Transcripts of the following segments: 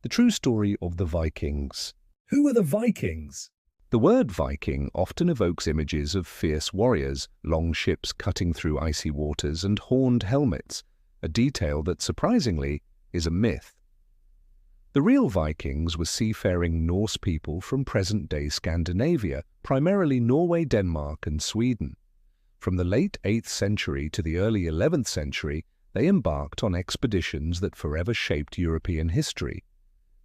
The true story of the Vikings. Who are the Vikings? The word Viking often evokes images of fierce warriors, long ships cutting through icy waters, and horned helmets, a detail that, surprisingly, is a myth. The real Vikings were seafaring Norse people from present-day Scandinavia, primarily Norway, Denmark, and Sweden. From the late 8th century to the early 11th century, they embarked on expeditions that forever shaped European history.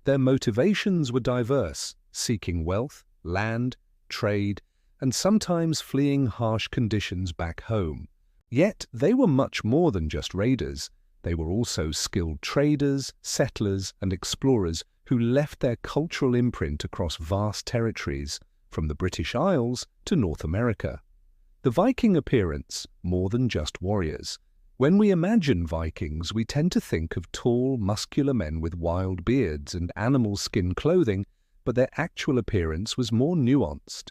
Their motivations were diverse, seeking wealth, land, trade, and sometimes fleeing harsh conditions back home. Yet they were much more than just raiders. They were also skilled traders, settlers, and explorers who left their cultural imprint across vast territories, from the British Isles to North America. The Viking appearance, more than just warriors. When we imagine Vikings, we tend to think of tall, muscular men with wild beards and animal skin clothing, but their actual appearance was more nuanced.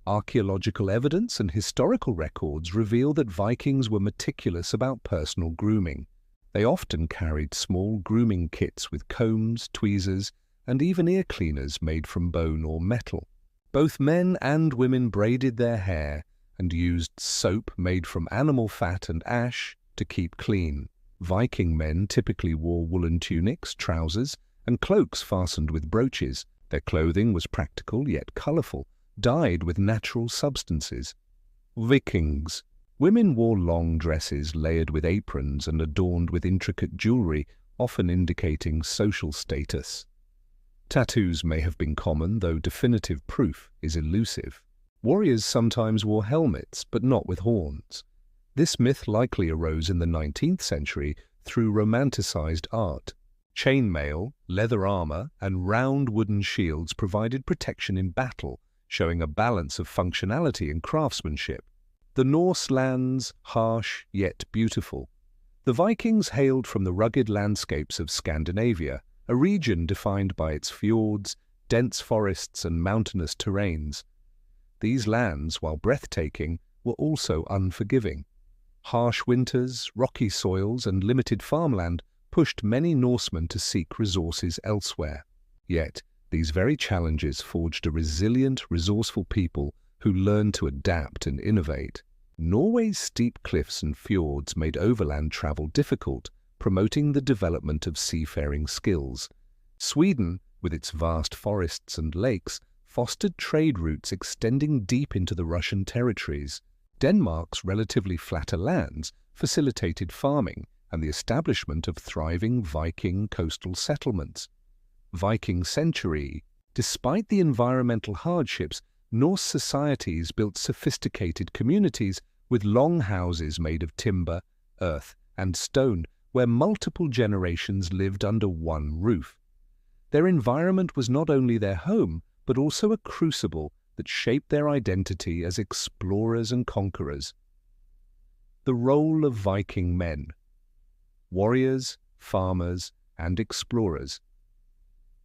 Archaeological evidence and historical records reveal that Vikings were meticulous about personal grooming. They often carried small grooming kits with combs, tweezers, and even ear cleaners made from bone or metal. Both men and women braided their hair and used soap made from animal fat and ash to keep clean. Viking men typically wore woolen tunics, trousers, and cloaks fastened with brooches. Their clothing was practical yet colorful, dyed with natural substances. Vikings. Women wore long dresses layered with aprons and adorned with intricate jewelry, often indicating social status. Tattoos may have been common, though definitive proof is elusive. Warriors sometimes wore helmets, but not with horns. This myth likely arose in the 19th century through romanticized art. Chainmail, leather armor, and round wooden shields provided protection in battle, showing a balance of functionality and craftsmanship. The Norse lands, harsh yet beautiful. The Vikings hailed from the rugged landscapes of Scandinavia, a region defined by its fjords, dense forests, and mountainous terrains. These lands, while breathtaking, were also unforgiving. Harsh winters, rocky soils, and limited farmland pushed many Norsemen to seek resources elsewhere. Yet, these very challenges forged a resilient, resourceful people who learned to adapt and innovate. Norway's steep cliffs and fjords made overland travel difficult, promoting the development of seafaring skills. Sweden, with its vast forests and lakes, fostered trade routes extending deep into the Russian territories. Denmark's relatively flatter lands facilitated farming and the establishment of thriving Viking coastal settlements. Viking century. Despite the environmental hardships, Norse societies built sophisticated communities with long houses made of timber, earth, and stone, where multiple generations lived under one roof. Their environment was not only their home, but also a crucible that shaped their identity as explorers and conquerors. The role of Viking men. Warriors, farmers, and explorers.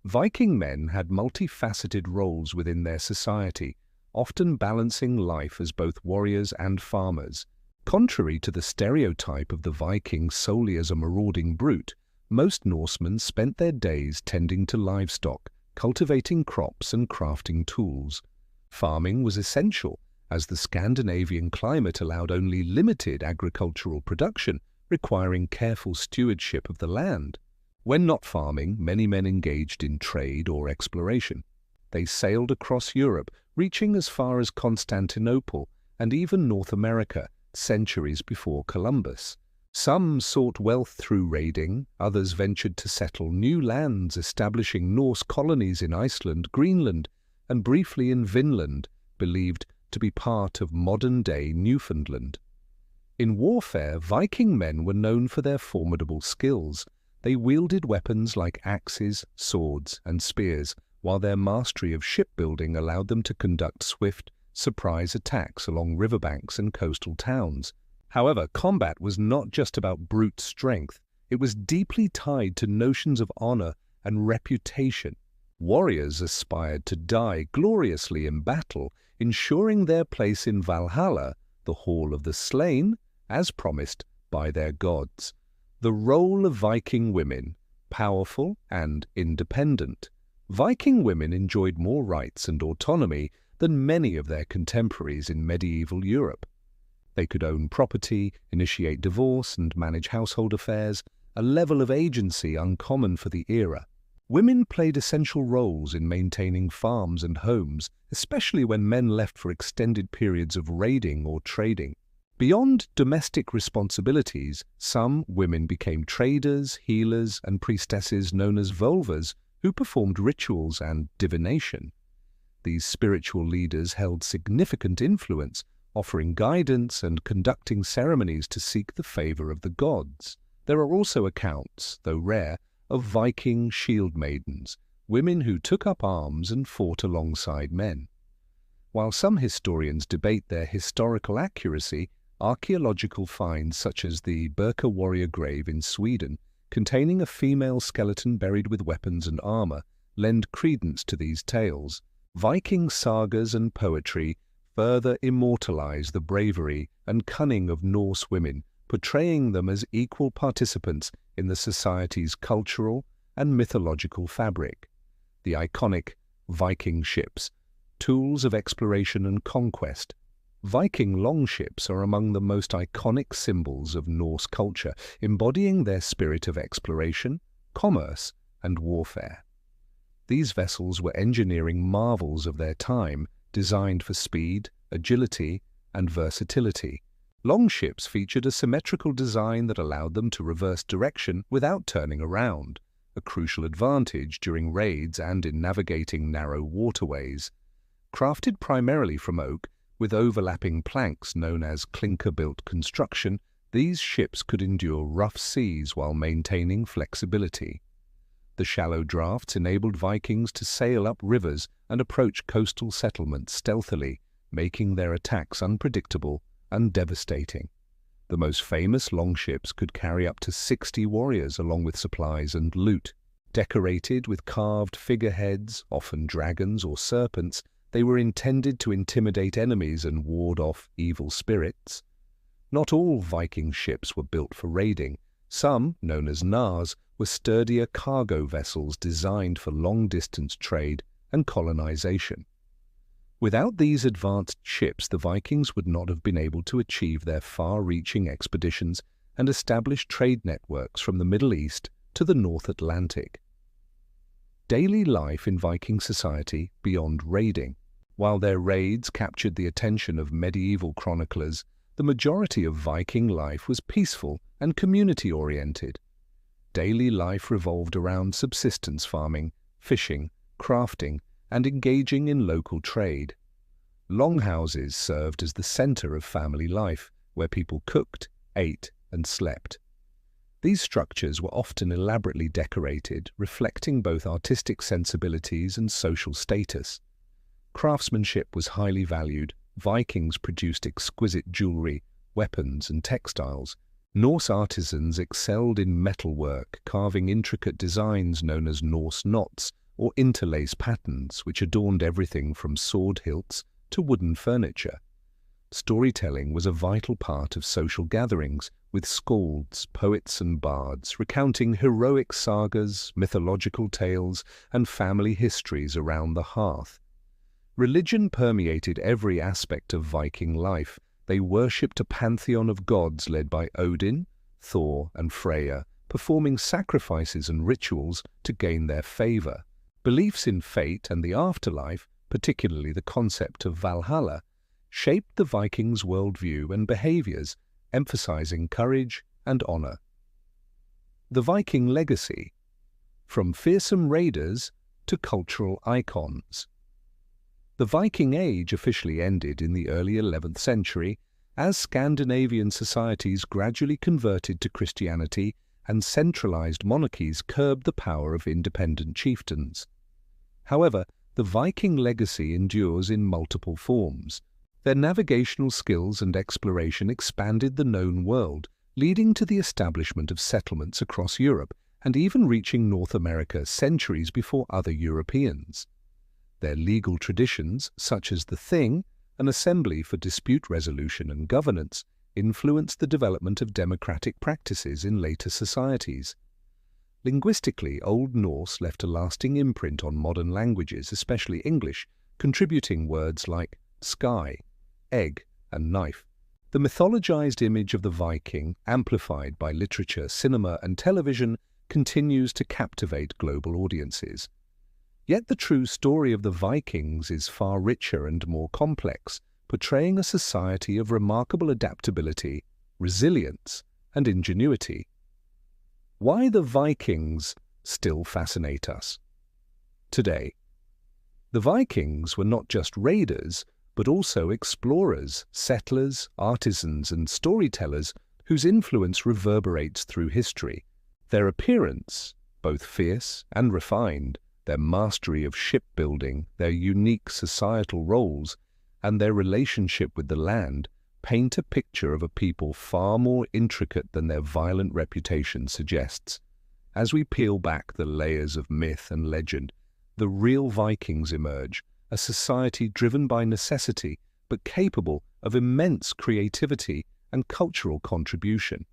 Viking men had multifaceted roles within their society, often balancing life as both warriors and farmers. Contrary to the stereotype of the Viking solely as a marauding brute, most Norsemen spent their days tending to livestock, cultivating crops and crafting tools. Farming was essential, as the Scandinavian climate allowed only limited agricultural production, requiring careful stewardship of the land. When not farming, many men engaged in trade or exploration. They sailed across Europe, reaching as far as Constantinople and even North America, centuries before Columbus. Some sought wealth through raiding, others ventured to settle new lands, establishing Norse colonies in Iceland, Greenland, and briefly in Vinland, believed to be part of modern-day Newfoundland. In warfare, Viking men were known for their formidable skills. They wielded weapons like axes, swords, and spears, while their mastery of shipbuilding allowed them to conduct swift, surprise attacks along riverbanks and coastal towns. However, combat was not just about brute strength. It was deeply tied to notions of honor and reputation. Warriors aspired to die gloriously in battle, ensuring their place in Valhalla, the Hall of the Slain, as promised by their gods. The role of Viking women. Powerful and independent, Viking women enjoyed more rights and autonomy than many of their contemporaries in medieval Europe. They could own property, initiate divorce, and manage household affairs, a level of agency uncommon for the era. Women played essential roles in maintaining farms and homes, especially when men left for extended periods of raiding or trading. Beyond domestic responsibilities, some women became traders, healers, and priestesses known as vulvas who performed rituals and divination. These spiritual leaders held significant influence, offering guidance and conducting ceremonies to seek the favor of the gods. There are also accounts, though rare, of Viking shield maidens, women who took up arms and fought alongside men. While some historians debate their historical accuracy, archaeological finds such as the Birka warrior grave in Sweden, containing a female skeleton buried with weapons and armor, lend credence to these tales. Viking sagas and poetry further immortalize the bravery and cunning of Norse women, portraying them as equal participants in the society's cultural and mythological fabric. The iconic Viking ships, tools of exploration and conquest. Viking longships are among the most iconic symbols of Norse culture, embodying their spirit of exploration, commerce, and warfare. These vessels were engineering marvels of their time, designed for speed, agility, and versatility. Longships featured a symmetrical design that allowed them to reverse direction without turning around, a crucial advantage during raids and in navigating narrow waterways. Crafted primarily from oak, with overlapping planks known as clinker-built construction, these ships could endure rough seas while maintaining flexibility. The shallow drafts enabled Vikings to sail up rivers and approach coastal settlements stealthily, making their attacks unpredictable and devastating. The most famous longships could carry up to 60 warriors along with supplies and loot. Decorated with carved figureheads, often dragons or serpents, they were intended to intimidate enemies and ward off evil spirits. Not all Viking ships were built for raiding. Some, known as nars, were sturdier cargo vessels designed for long-distance trade and colonization. Without these advanced ships, the Vikings would not have been able to achieve their far-reaching expeditions and establish trade networks from the Middle East to the North Atlantic. Daily life in Viking society beyond raiding. While their raids captured the attention of medieval chroniclers, the majority of Viking life was peaceful and community-oriented. Daily life revolved around subsistence farming, fishing, crafting, and engaging in local trade. Longhouses served as the center of family life, where people cooked, ate, and slept. These structures were often elaborately decorated, reflecting both artistic sensibilities and social status. Craftsmanship was highly valued. Vikings produced exquisite jewelry, weapons, and textiles. Norse artisans excelled in metalwork, carving intricate designs known as Norse knots or interlace patterns, which adorned everything from sword hilts to wooden furniture. Storytelling was a vital part of social gatherings, with skalds, poets, and bards recounting heroic sagas, mythological tales, and family histories around the hearth. Religion permeated every aspect of Viking life. They worshipped a pantheon of gods led by Odin, Thor, and Freyja, performing sacrifices and rituals to gain their favor. Beliefs in fate and the afterlife, particularly the concept of Valhalla, shaped the Vikings' worldview and behaviors, emphasizing courage and honor. The Viking legacy, from fearsome raiders to cultural icons. The Viking Age officially ended in the early 11th century as Scandinavian societies gradually converted to Christianity and centralized monarchies curbed the power of independent chieftains. However, the Viking legacy endures in multiple forms. Their navigational skills and exploration expanded the known world, leading to the establishment of settlements across Europe and even reaching North America centuries before other Europeans. Their legal traditions, such as the Thing, an assembly for dispute resolution and governance, influenced the development of democratic practices in later societies. Linguistically, Old Norse left a lasting imprint on modern languages, especially English, contributing words like sky, egg, and knife. The mythologized image of the Viking, amplified by literature, cinema, and television, continues to captivate global audiences. Yet the true story of the Vikings is far richer and more complex, portraying a society of remarkable adaptability, resilience, and ingenuity. Why the Vikings still fascinate us today. The Vikings were not just raiders, but also explorers, settlers, artisans, and storytellers whose influence reverberates through history. Their appearance, both fierce and refined, their mastery of shipbuilding, their unique societal roles, and their relationship with the land paint a picture of a people far more intricate than their violent reputation suggests. As we peel back the layers of myth and legend, the real Vikings emerge, a society driven by necessity but capable of immense creativity and cultural contribution.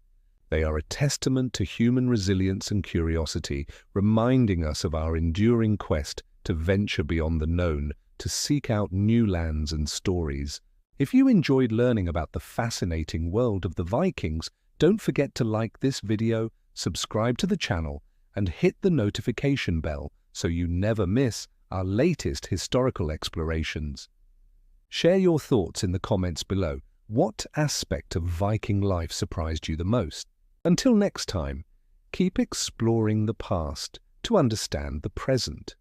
They are a testament to human resilience and curiosity, reminding us of our enduring quest to venture beyond the known, to seek out new lands and stories. If you enjoyed learning about the fascinating world of the Vikings, don't forget to like this video, subscribe to the channel, and hit the notification bell so you never miss our latest historical explorations. Share your thoughts in the comments below. What aspect of Viking life surprised you the most? Until next time, keep exploring the past to understand the present.